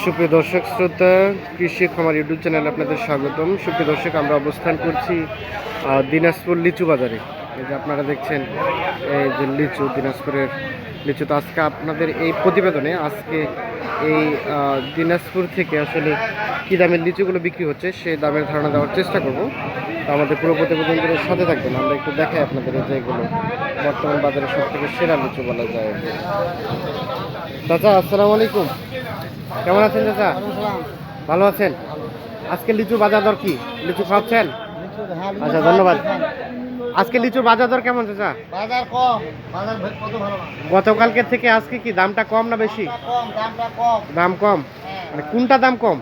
সুপ্রিয় দর্শক শ্রোতা, কৃষি খামার ইউটিউব চ্যানেলে আপনাদের স্বাগতম। সুপ্রিয় দর্শক, আমরা অবস্থান করছি দিনাজপুর লিচু বাজারে। এই যে আপনারা দেখছেন, এই যে লিচু, দিনাজপুরের লিচু। তো আজকে আপনাদের এই প্রতিবেদনে আজকে এই দিনাজপুর থেকে আসলে কী দামের লিচুগুলো বিক্রি হচ্ছে সেই দামের ধারণা দেওয়ার চেষ্টা করব। তো আমাদের পুরো প্রতিবেদনগুলোর সাথে থাকবেন। আমরা একটু দেখাই আপনাদের এই যেগুলো বর্তমান বাজারে সব থেকে সেরা লিচু বলা যায়। চাচা, আসসালামু আলাইকুম। কেমন আছেন চাচা? ভালো আছেন? আজকে লিচুর বাজার দর কি? লিচু খাচ্ছেন? আচ্ছা, ধন্যবাদ। আজকে লিচুর বাজার দর কেমন চাচা? বাজার কম, বাজার কত ভালো না। গতকালকের থেকে আজকে কি দামটা কম না বেশি? কম, দামটা কম। দাম কম? হ্যাঁ। মানে কোনটা দাম কম?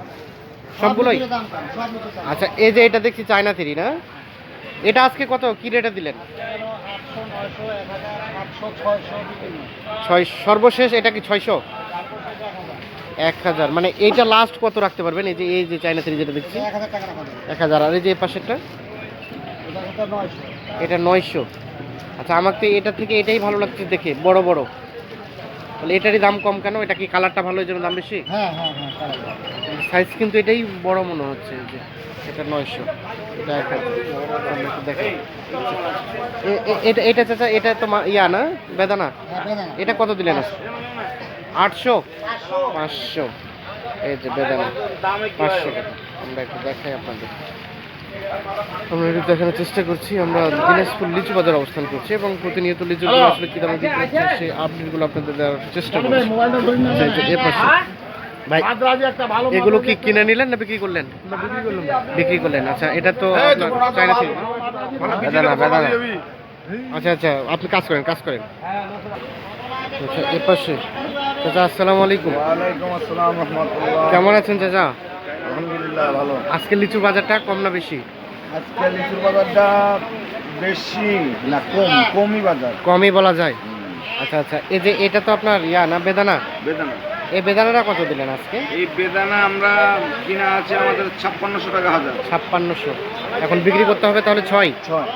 সবগুলোই? লিচুর দাম কম, সব লিচুর দাম। আচ্ছা, এই যে এটা দেখছি চায়না থ্রি না, এটা আজকে কত কি রেটে দিলেন? 800, 900, 1000, 800, 600 বিভিন্ন। ছয় সর্বশেষ এটা কি 600? 1000। মানে এইটা লাস্ট কত রাখতে পারবেন? এই যে চায়না থ্রি যেটা দেখছি 1000 টাকা রাখা যাবে। 1000। আর এই যে এই পাশেরটা এটা হচ্ছে 900। এটা 900। আচ্ছা, আমাকে এটা থেকে এটাই ভালো লাগছে দেখে, বড় বড়। তাহলে এটারই দাম কম কেন? এটা কি কালারটা ভালো, এই জন্য দাম বেশি? হ্যাঁ হ্যাঁ হ্যাঁ, তাই। সাইজ কিন্তু এটাই বড় মনে হচ্ছে। এই যে এটা 900, এটা 1000। আমরা একটু দেখাই। এটা এটা চাচা, এটা তো ইয়া না, বেদানা? হ্যাঁ, বেদানা। এটা কত দিলেন? 800? 500। 500। এই যে বেদানা 500 টাকা। আমরা একটু দেখাই আপনাদের। আমরা একটু দেখানোর চেষ্টা করছি। আমরা দিনাজপুর লিচু বাজার অবস্থান করছি এবং প্রতিনিয়ত লিচুগুলো আসলে কী দামে বিক্রি হচ্ছে সেই আপডেটগুলো আপনাদের দেওয়ার চেষ্টা করছি। আচ্ছা, এই যে এ পাশে ভাই, এগুলো কি কিনে নিলেন না বিক্রি করলেন? বিক্রি করলেন। আচ্ছা, এটা তো আপনার চায়না থ্রি, বেদানা বেদানা। আচ্ছা আচ্ছা, আপনি কাজ করেন। আচ্ছা, এ পাশে চাচা, আসসালামু আলাইকুম। ওয়ালাইকুম আসসালাম রাহমাতুল্লাহ। কেমন আছেন চাচা? আলহামদুলিল্লাহ ভালো। আজকে লিচু বাজারটা কম না বেশি? আজকে লিচুর বাজারটা বেশি না কম, কমই বাজার। কমই বলা যায়। আচ্ছা আচ্ছা, এই যে এটা তো আপনার ইয়া না, বেদানা? বেদানা। এই বেদানাটা কত দিলেন আজকে? এই বেদানা আমরা কিনা আছে আমাদের 5600 টাকা হাজার। 5600। এখন বিক্রি করতে হবে তাহলে 6। 6।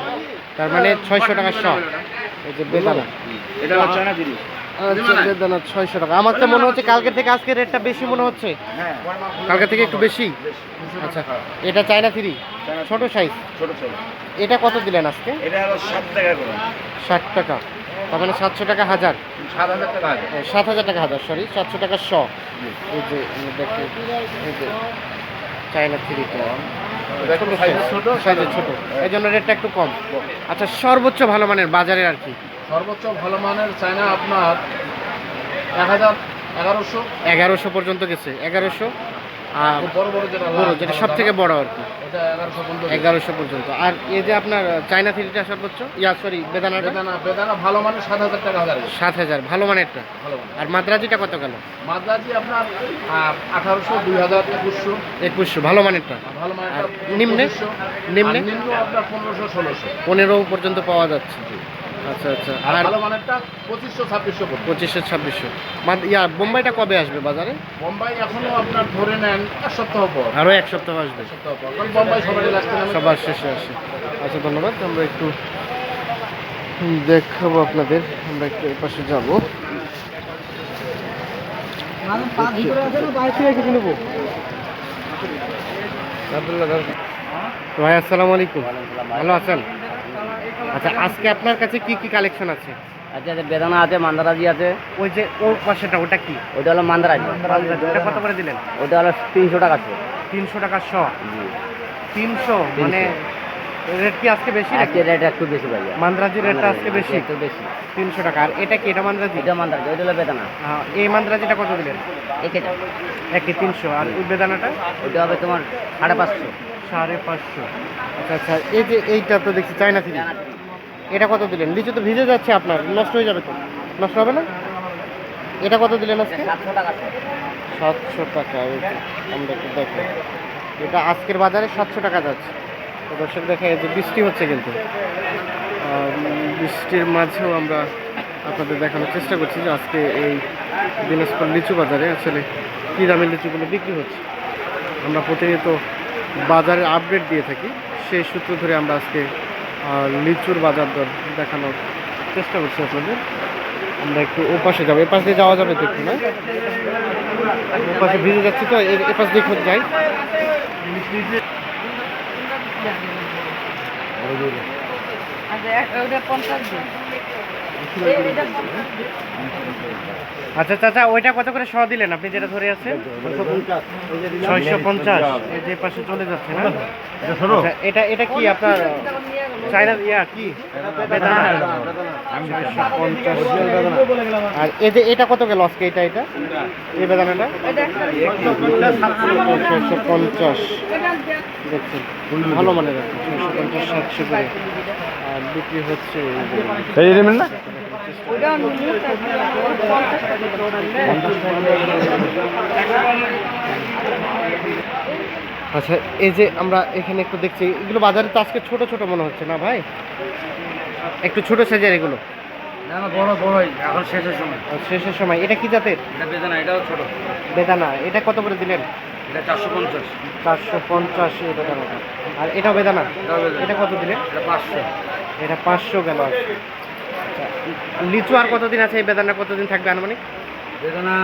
তার মানে 600 টাকা শ। এই যে বেদানা, এটা হচ্ছে না দিদি। আচ্ছা, বেদানা 600 টাকা। আমার তো মনে হচ্ছে কালকে থেকে আজকে রেটটা বেশি মনে হচ্ছে। হ্যাঁ, কালকে থেকে একটু বেশি। আচ্ছা, এটা চায়না থ্রি, ছোট সাইজ। ছোট ছোট। এটা কত দিলেন আজকে? এটা হলো 7 টাকা করে। 60 টাকা। তার মানে 700 টাকা হাজার। 7000 টাকা হাজার। 7000 টাকা হাজার, সরি, 700 টাকা শ। এই যে দেখি, এই যে চায়না থ্রিটা ছোট সাইজে, ছোট, এই জন্য রেটটা একটু কম। আচ্ছা, সর্বোচ্চ ভালো মানের বাজারে আর কি? সর্বোচ্চ ভালো মানের চায়না আপনার 1000, 1100। 1100 পর্যন্ত গেছে। 1100। আর বড় বড় যেটা বড়, যেটা সব থেকে বড় আর কি, এটা 1100 পর্যন্ত। 1100 পর্যন্ত। আর এই যে আপনার চায়না থ্রিটা সর্বোচ্চ, ইয়া সরি, বেদানাটা বেদানা ভালো মানের 7000 টাকা হাজার। 7000 ভালো মানেরটা। ভালো মানের। আর মাদ্রাজিটা কত গেল? মাদ্রাজি আপনার 1800, 2000, 2100। 2100 ভালো মানেরটা। ভালো আর মানের নিম্নে? নিম্নে নিম্ন আপনার 1500, 1600। 15 পর্যন্ত পাওয়া যাচ্ছে। আচ্ছা আচ্ছা। আর আর ভালো মানেরটা 2500, 2600 পড়বে। 2500, 2600। ইয়া বোম্বাইটা কবে আসবে বাজারে? বোম্বাই এখনো আপনার ধরে নেন 1 সপ্তাহ পর। আরও 1 সপ্তাহ আসবে। 1 সপ্তাহ পর, কারণ বোম্বাই সবারই লাস্টে নামে। সবার শেষে আসে। আচ্ছা, ধন্যবাদ। আমরা একটু দেখাবো আপনাদের। আমরা একটু এই পাশে যাবো। ভাই, আসসালামু আলাইকুম। ভালো আছেন? আচ্ছা, আজকে আপনার কাছে কি কি কালেকশন আছে? আচ্ছা, বেদানা আছে, মান্দারাজি আছে। ওই যে ওর পাশেটা, ওটা কি? ওইটা হলো মান্দারাজি। ওটা কত করে দিলেন? ওইটা হলো 300 টাকা শো। 300 টাকা শ। 300 মানে রেট কি আজকে বেশি? আজকে রেট একটু বেশি ভাইয়া। মান্দ্রাজি রেটটা আজকে বেশি, একটু বেশি। 300 টাকা। আর এটা কি? এটা মান্দ্রাজি? এটা মান্দারাজি, ওইটা হলো বেদানা। এই মান্দ্রাজিটা কত দিলেন? একে যাও। একই 300। আর ওই বেদানাটা? ওইটা হবে তোমার 550। 550। আচ্ছা আচ্ছা, এই যে এইটা তো দেখছি চায়না থ্রি, এটা কত দিলেন? লিচু তো ভিজে যাচ্ছে আপনার, নষ্ট হয়ে যাবে তো। নষ্ট হবে না? এটা কত দিলেন আজকে? 700 টাকা শো। 700 টাকা। এই যে আমরা একটু দেখি, এটা আজকের বাজারে 700 টাকা যাচ্ছে। তো দর্শক, দেখে যে বৃষ্টি হচ্ছে কিন্তু বৃষ্টির মাঝেও আমরা আপনাদের দেখানোর চেষ্টা করছি যে আজকে এই দিনাজপুর লিচু বাজারে আসলে কী দামের লিচুগুলো বিক্রি হচ্ছে। আমরা প্রতিনিয়ত বাজারের আপডেট দিয়ে থাকি, সেই সূত্র ধরে আমরা আজকে লিচুর বাজার দর দেখানোর চেষ্টা করছি আপনাদের। আমরা একটু ও পাশে যাবো, এ পাশ দিয়ে যাওয়া যাবে তো একটু, না? পাশে ভিজে যাচ্ছে তো এ পাশ দিয়ে খোঁজ যাই। আচ্ছা চাচা, ওইটা কত করে শো দিলেন আপনি যেটা ধরে আছেন? 650। এই যে পাশে চলে যাচ্ছে না? আচ্ছা, এটা এটা কি আপনার চায়নার ইয়া কি বেদানা? 650। আর এই যে এটা কত গেল আজকে? এটা এটা এই বেদানাটা 650 দেখছেন, ভালো মানের আছে। 650 700 করে আর বিক্রি হচ্ছে। আচ্ছা, এই যে আমরা এখানে একটু দেখছি, এগুলো বাজারে তো আজকে ছোট ছোট মনে হচ্ছে না ভাই? একটু ছোট সাইজের এগুলো। না বড় বড়ই, এখন শেষের সময়। শেষের সময়। এটা কি জাতের? এটা বেদানা, এটাও ছোট। বেদানা। এটা কত করে দিলেন? এটা 450। 450 এই বেদানাটা। আর এটাও বেদানা? এটা কত দিলেন? এটা 500। এটা 500 গেল। আচ্ছা, লিচু আর কতদিন আছে? এই বেদানা কতদিন থাকবে আনুমানিক? বেদানা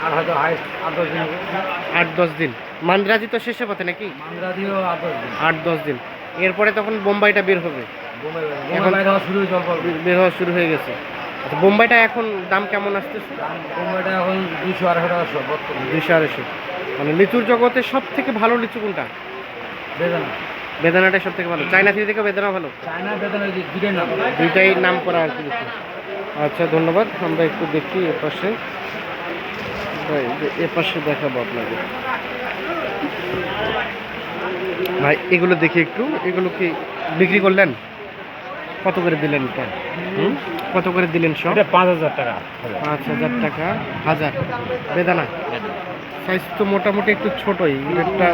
আর হয়তো হাইস্ট 8-10 দিন হবে। 8-10 দিন। মান্দ্রাজি তো শেষে পথে নাকি? মাংরা দিয়েও 8-10 দিন। 8-10 দিন। এরপরে তখন বোম্বাইটা বের হবে। এখন বাইরে হওয়া শুরু হয়ে জল পড়বে। বের হওয়া শুরু হয়ে গেছে। আচ্ছা, বোম্বাইটা এখন দাম কেমন আসতেছে? বোম্বাইটা এখন 200-250 টাকা শো বর্তমানে। 200-250। মানে লিচুর জগতে সব থেকে ভালো লিচু কোনটা? বেদানা। বেদানাটাই সব থেকে ভালো। চায়না থেকে বেদানা ভালো? চায়না বেদানা দুইটাই নাম। দুইটাই নাম করা আর কি লিচু। আচ্ছা, ধন্যবাদ। আমরা একটু দেখি এ পাশে। ভাই এ পাশে দেখাবো আপনাকে। ভাই এগুলো দেখি একটু। এগুলো কি বিক্রি করলেন? কত করে দিলেন এটা? কত করে দিলেন সব? 5000 টাকা। 5000 টাকা হাজার। বেদানা সাইজ তো মোটামুটি একটু ছোটই, এটা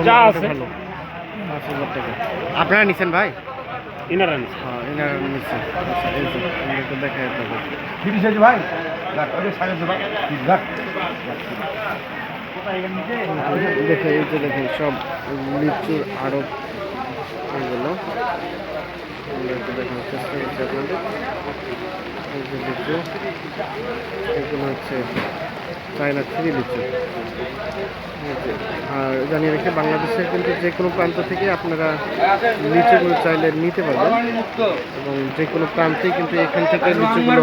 ভালো। 5000 টাকা। আপনারা নিছেন ভাই? ইনারা হ্যাঁ, এনারা নিচ্ছেন। আচ্ছা, এই যে আমরা একটু দেখাই আপনাকে। তিরিশ আছে ভাই, ভাই দেখে এই যে দেখেন সব লিচুর আড়ত এগুলো। আমরা একটু দেখানোর চেষ্টা করছি আপনাদের। এই যে লিচু, এগুলো হচ্ছে চায়না থ্রি লিচু। এই যে, আর জানিয়ে রেখে বাংলাদেশের কিন্তু যে কোনো প্রান্ত থেকে আপনারা লিচুগুলো চাইলে নিতে পারবেন এবং যে কোনো প্রান্তেই কিন্তু এখান থেকে লিচুগুলো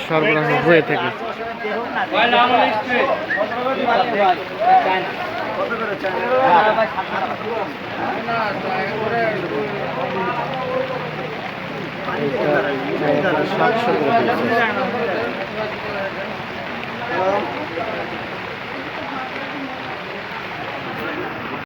সরবরাহ হয়ে থাকে। এটা 700 করে দিয়েছে।